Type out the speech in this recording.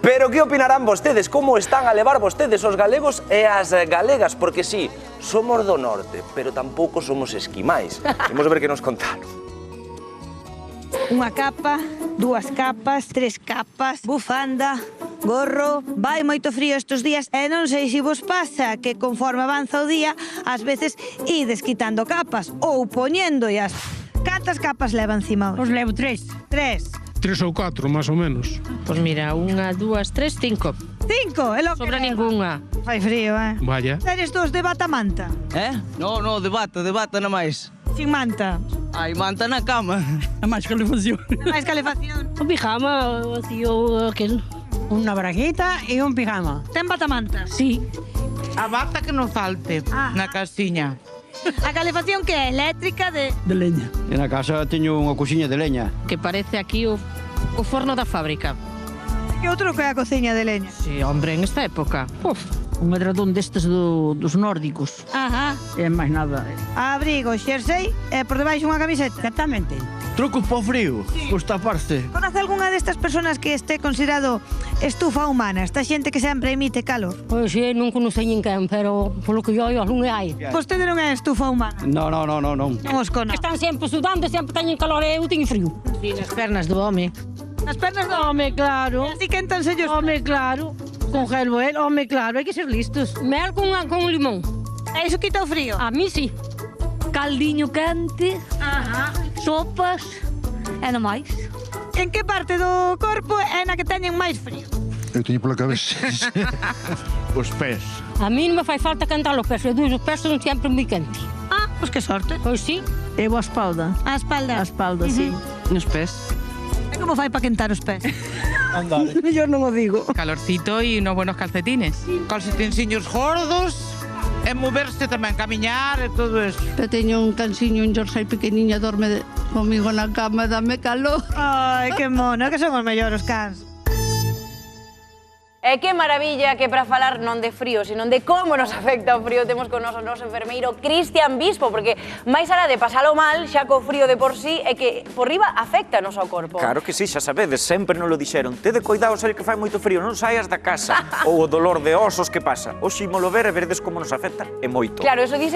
Pero que opinarán vostedes? Como están a levar vostedes os galegos e as galegas? Porque sí, somos do norte, pero tampouco somos esquimais. Imos ver que nos contaron. Unha capa, dúas capas, tres capas, bufanda, gorro. Vai moito frío estes días e non sei se vos pasa que conforme avanza o día, ás veces ides quitando capas ou poñéndoias. Cantas capas leva encima? Os levo 3. 3. 3 ou 4, máis ou menos. Pois mira, 1, 2, 3, 5. 5, é lo que Sobra leva. ningunha. Fai frío, Vaya. Tenes dos de batamanta? No, de bata na máis. Sin manta? Ai, manta na cama. A máis calefacción. Máis calefacción? O pijama, así, o aquel. Unha bragueta e un pijama. Ten batamanta? Sí. A bata que non falte na casiña. A calefacción que é eléctrica de... De leña. E na casa teño unha cociña de leña. Que parece aquí o forno da fábrica. E outro que é a cociña de leña? Sí, hombre, en esta época. Uf. Un edredón destes dos nórdicos. Ajá. E máis nada. Abrigo, xersei e por debaixo unha camiseta. Exactamente. Trucos para o frío, pois taparse. Conoce algunha destas personas que este considerado estufa humana? Esta xente que sempre emite calor? Pois sí, non conocen ninguén, pero polo que yo non hai. Vostede non é estufa humana? Non. Non os cono. Están sempre sudando, sempre teñen calor e eu teño frío. Sí, nas pernas do home. Nas pernas do... Home, claro. Así que entonces ellos... Home, claro. Con gel, home, claro, hai que ser listos. Mel con limón. E iso quita o frío? A mí sí. Caldiño quente, sopas e non máis. En que parte do corpo é na que teñen máis frío? Eu teño pola cabeza. Os pés. A mí non me fai falta cantar os pés, os pés son sempre moi quentes. Ah, pois que sorte. Pois sí. Eu a espalda. A espalda. A espalda, sí. Nos pés. E como fai para quentar os pés? Mellor non o digo. Calorcito e unos buenos calcetines. Calcetinciños gordos, e moverse tamén, camiñar e todo eso. Eu teño un cansiño, un jersey pequeniña, dorme comigo na cama, dame calor. Ai, que mono, que son os mellores cans. E que maravilla que para falar non de frío, sino de como nos afecta o frío temos con o noso enfermeiro Cristian Bispo, porque máis alá de pasalo mal, xa co frío de por sí, é que por riba afecta nos ao corpo. Claro que sí, xa sabedes, sempre nos lo dixeron. Tede cuidado, sei que fai moito frío, non saias da casa. Ou o dolor de osos, que pasa? Oxe, imolo ver e veredes como nos afecta, e moito. Claro, eso dice